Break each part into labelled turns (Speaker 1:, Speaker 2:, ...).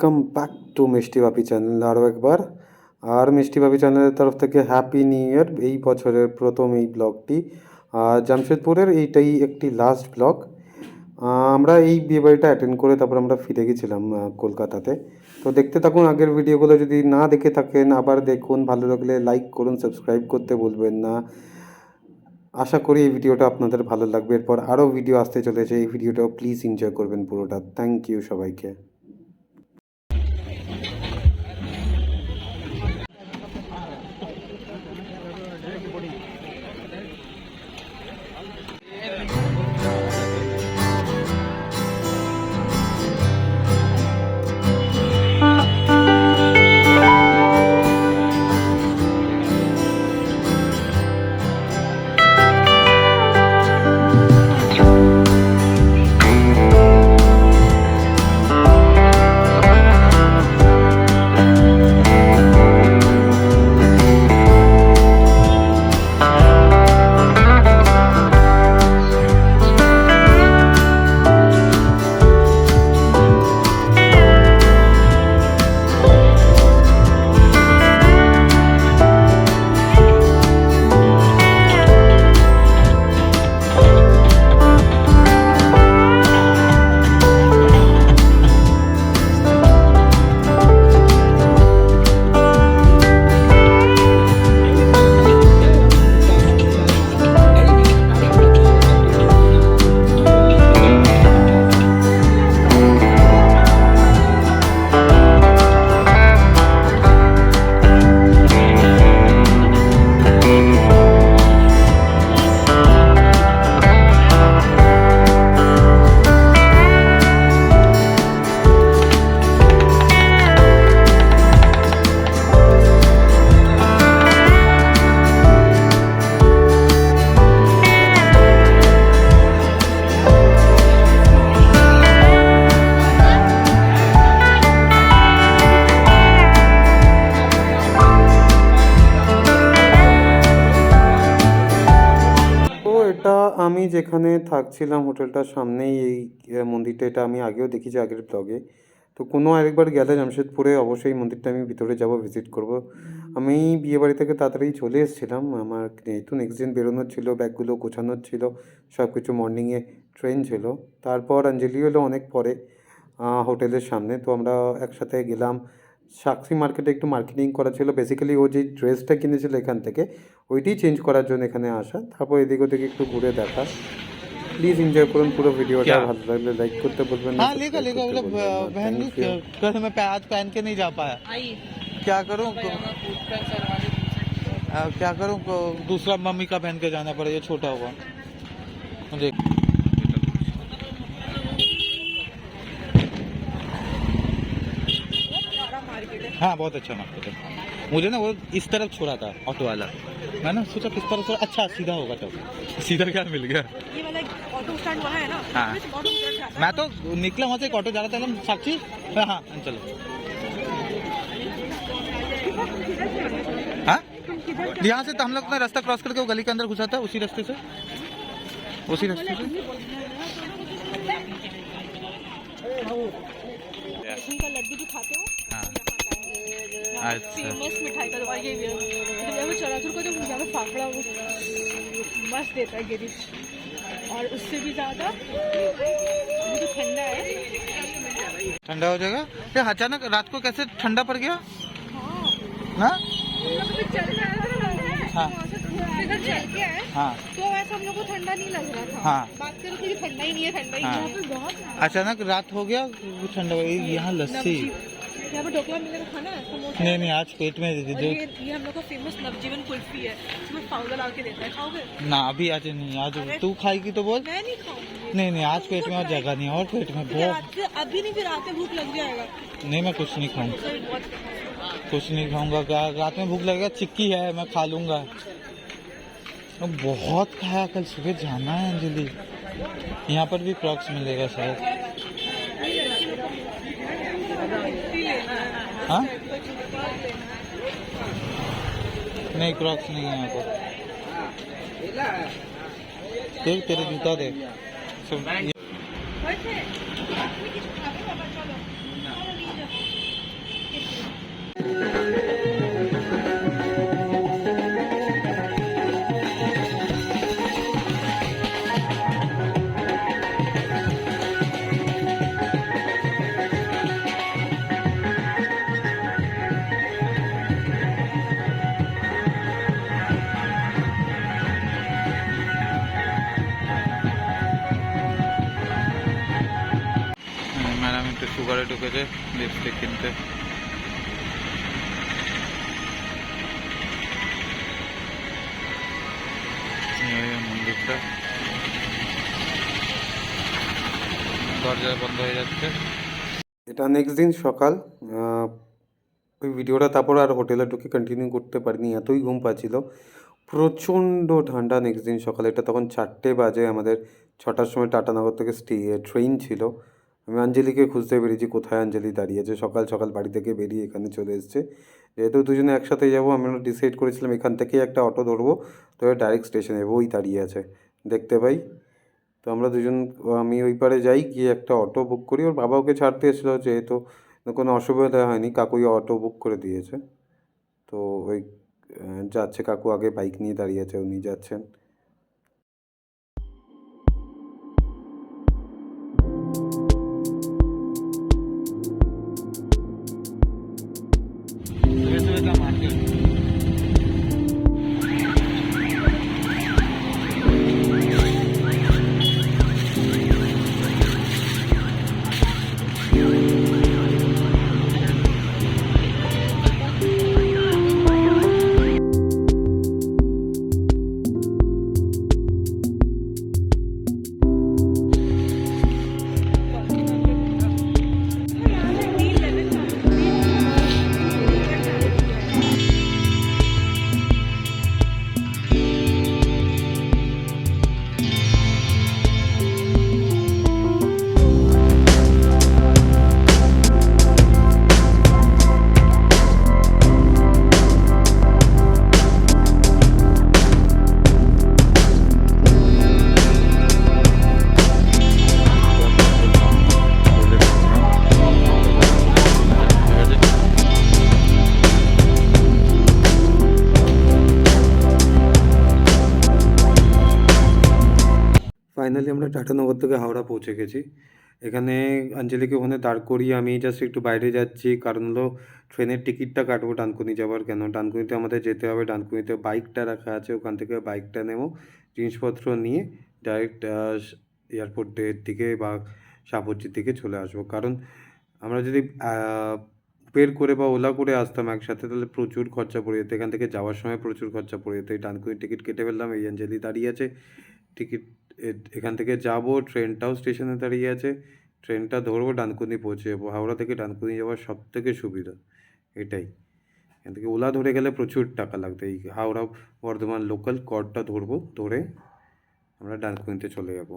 Speaker 1: Welcome back to মিষ্টি ভাবি channel আরও একবার। আর মিষ্টি ভাবি চ্যানেলের তরফ থেকে হ্যাপি নিউ ইয়ার। এই বছরের প্রথম এই ব্লগটি জামশেদপুরের, এইটাই একটি লাস্ট ব্লগ। আমরা এই বিয়েবাড়িটা অ্যাটেন্ড করে তারপর আমরা ফিরে গেছিলাম কলকাতাতে। তো দেখতে থাকুন আগের ভিডিওগুলো, যদি না দেখে থাকেন আবার দেখুন। ভালো লাগলে লাইক করুন, সাবস্ক্রাইব করতে ভুলবেন না। আশা করি এই ভিডিওটা আপনাদের ভালো লাগবে। এরপর আরও ভিডিও আসতে চলেছে, এই ভিডিওটাও প্লিজ এনজয় করবেন পুরোটা। থ্যাংক ইউ সবাইকে। এটা আমি যেখানে থাকছিলাম হোটেলটার সামনেই এই মন্দিরটা। এটা আমি আগেও দেখেছি আগের ব্লগে। তো কোনো আরেকবার গেলে জামশেদপুরে অবশ্যই মন্দিরটা আমি ভিতরে যাব, ভিজিট করব। আমি বিয়েবাড়ি থেকে তাড়াতাড়ি চলে এসেছিলাম, আমার যেহেতু নেক্সট দিন বেরোনোর ছিল, ব্যাগগুলো গোছানোর ছিল, সব কিছু মর্নিংয়ে ট্রেন ছিল। তারপর অঞ্জলি হলো অনেক পরে হোটেলের সামনে। তো আমরা একসাথে গেলাম। সাক্ষী মার্কেটে একটু মার্কেটিং করা ছিল, বেসিক্যালি ও যে ড্রেসটা কিনেছিল এখান থেকে ওইটাই চেঞ্জ করার জন্য এখানে আসা। তারপর এদিক ওদিক একটু ঘুরে দেখা। প্লিজ এনজয় করুন পুরো ভিডিওটা। ভালো লাগলে লাইক করতে বলবেন না।
Speaker 2: हाँ लेगा लेगा मतलब बहन घर में आज पहन के नहीं जा पाया। क्या करूँ क्या करूँ दूसरा मम्मी का पहन के जाना पड़ेगा, छोटा हुआ देख। हाँ बहुत अच्छा मार्केट है। मुझे ना वो इस तरफ छोड़ा था ऑटो वाला, मैं ना सोचा किस तरफ छोड़ा, अच्छा सीधा होगा तब। सीधा क्या मिल गया,
Speaker 3: ये वाला ऑटो स्टैंड वहाँ है ना।
Speaker 2: हाँ
Speaker 3: ऑटो स्टैंड जाता है।
Speaker 2: मैं तो निकला वहाँ से, एक ऑटो जा रहा था एकदम साक्षी। हाँ हाँ चलो। हाँ यहाँ से तो हम लोग ना रास्ता क्रॉस करके वो गली के अंदर घुसा था, उसी रास्ते से उसी रास्ते से।
Speaker 3: बेसन का लड्डू जो खाते हो
Speaker 2: हाँ अच्छा
Speaker 3: फेमस मिठाई का दुकान ये भी है। तो चनाचूर का जो यहाँ पे फाफड़ा वो मस्त देता है गिरीश, और उससे भी ज़्यादा अभी तो ठंडा है।
Speaker 2: ठंडा हो जाएगा ये अचानक रात को कैसे ठंडा पड़ गया। हाँ
Speaker 3: हम लोग अभी चल रहे हैं,
Speaker 2: हाँ
Speaker 3: इधर चल के आए
Speaker 2: हाँ
Speaker 3: तो ऐसा हम लोग को ठंडा नहीं लग रहा था।
Speaker 2: हाँ
Speaker 3: बात करो कि ठंडा ही नहीं है, ठंडा ही
Speaker 2: हाँ।
Speaker 3: यहाँ पे बहुत
Speaker 2: अचानक रात हो गया ठंडा हो गया। यहाँ लस्सी,
Speaker 3: यहाँ पे ढोकला मिलेगा खाना है, समोसा।
Speaker 2: नहीं नहीं आज पेट में दे
Speaker 3: और
Speaker 2: दो
Speaker 3: ये हम लोग का फेमस नवजीवन कुल्फी है, इसमें पाउडर डाल के देता है, खाओगे?
Speaker 2: ना। अभी आज नहीं, आज तू खाएगी तो बोल।
Speaker 3: मैं नहीं खाऊंगी।
Speaker 2: नहीं नहीं आज पेट में और जगह नहीं है, और पेट में बहुत।
Speaker 3: अभी नहीं, फिर रात में भूख लग जाएगा।
Speaker 2: नहीं मैं कुछ नहीं खाऊंगा,
Speaker 3: सही बहुत
Speaker 2: कुछ नहीं खाऊंगा। क्या रात में भूख लगेगा, चिक्की है मैं खा लूंगा। बहुत खाया, कल सुबह जाना है अंजलि। यहाँ पर भी क्रॉक्स मिलेगा शायद। हाँ नहीं क्रॉक्स नहीं है यहाँ पर। देख तेरे जूता देख सब। ভিতরে ঢুকেছে লিপস্টিক কিনতে। এই মন্দিরটা দরজা বন্ধ হয়ে যাচ্ছে।
Speaker 1: এটা নেক্সট দিন সকাল। ওই ভিডিওটা তারপর আর হোটেলে ঢুকে কন্টিনিউ করতে পারিনি, এতই ঘুম পাচ্ছিল। প্রচণ্ড ঠান্ডা নেক্সট দিন সকালে, এটা তখন 4টে বাজে, আমাদের 6টার সময় টাটানগর থেকে ট্রেন ছিল। আমি অঞ্জলিকে খুঁজতে বেরিয়েছি, কোথায় অঞ্জলি দাঁড়িয়েছে। সকাল সকাল বাড়ি থেকে বেরিয়ে এখানে চলে এসছে। যেহেতু দুজনে একসাথে যাবো, আমরা ডিসাইড করেছিলাম এখান থেকেই একটা অটো ধরবো, তো ডাইরেক্ট স্টেশনে যাবো। ওই দাঁড়িয়ে আছে, দেখতে পাই। তো আমরা দুজন, আমি ওই পারে যাই, গিয়ে একটা অটো বুক করি। ওর বাবা ওকে ছাড়তে এসেছিলো, যেহেতু কোনো অসুবিধা হয়নি, কাকুই অটো বুক করে দিয়েছে। তো ওই যাচ্ছে, কাকু আগে বাইক নিয়ে দাঁড়িয়ে আছে, উনি যাচ্ছেন। ফাইনালি আমরা টাটানগর থেকে হাওড়া পৌঁছে গেছি। এখানে অঞ্জলিকে ওখানে দাঁড় করিয়ে আমি জাস্ট একটু বাইরে যাচ্ছি, কারণ হলো ট্রেনের টিকিটটা কাটবো ডানকুনি যাওয়ার। কেন ডানকুনিতে আমাদের যেতে হবে, ডানকুনিতে বাইকটা রাখা আছে, ওখান থেকে বাইকটা নেবো, জিনিসপত্র নিয়ে ডাইরেক্ট এয়ারপোর্টের দিকে বা সাপুরজির দিকে চলে আসবো। কারণ আমরা যদি উবের করে বা ওলা করে আসতাম একসাথে, তাহলে প্রচুর খরচা পড়ে যেত, এখান থেকে যাওয়ার সময় প্রচুর খরচা পড়ে যেত। এই ডানকুনির টিকিট কেটে ফেললাম, এই অঞ্জলি দাঁড়িয়ে আছে, টিকিট এখান থেকে যাব, ট্রেনটাও স্টেশনে দাঁড়িয়ে আছে, ট্রেনটা ধরবো, ডানকুনি পৌঁছে যাবো। হাওড়া থেকে ডানকুনি যাওয়ার সব থেকে সুবিধা এটাই। এখান থেকে ওলা ধরে গেলে প্রচুর টাকা লাগবে। এই হাওড়া বর্ধমান লোকাল কর্ডটা ধরবো, ধরে আমরা ডানকুনিতে চলে যাবো।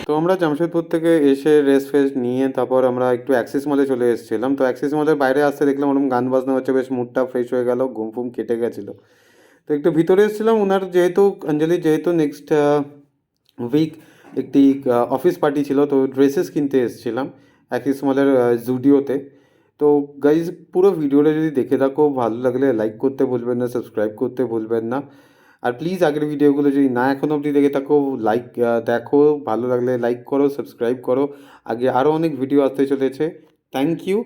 Speaker 1: তো আমরা জামশেদপুর থেকে এসে রেস্ট ফেস্ট নিয়ে তারপর আমরা একটু অ্যাক্সিস মলে চলে এসেছিলাম। তো অ্যাক্সিস মলের বাইরে আসতে দেখলাম ওরকম গান বাজনা হচ্ছে, বেশ মুডটা ফ্রেশ হয়ে গেল, ঘুম ফুম কেটে গেছিলো। তো একটু ভিতরে এসেছিলাম, ওনার যেহেতু অঞ্জলি যেহেতু নেক্সট উইক একটি অফিস পার্টি ছিল, তো ড্রেসেস কিনতে এসেছিলাম অ্যাক্সিস মলের জুডিওতে। তো গাইজ পুরো ভিডিওটা যদি দেখে থাকো, ভালো লাগলে লাইক করতে ভুলবেন না, সাবস্ক্রাইব করতে ভুলবেন না। আর প্লিজ আগের ভিডিওগুলো যদি না এখনও অবধি দেখে থাকো, লাইক দেখো, ভালো লাগলে লাইক করো, সাবস্ক্রাইব করো, আগে আরও অনেক ভিডিও আসতে চলেছে। Thank you.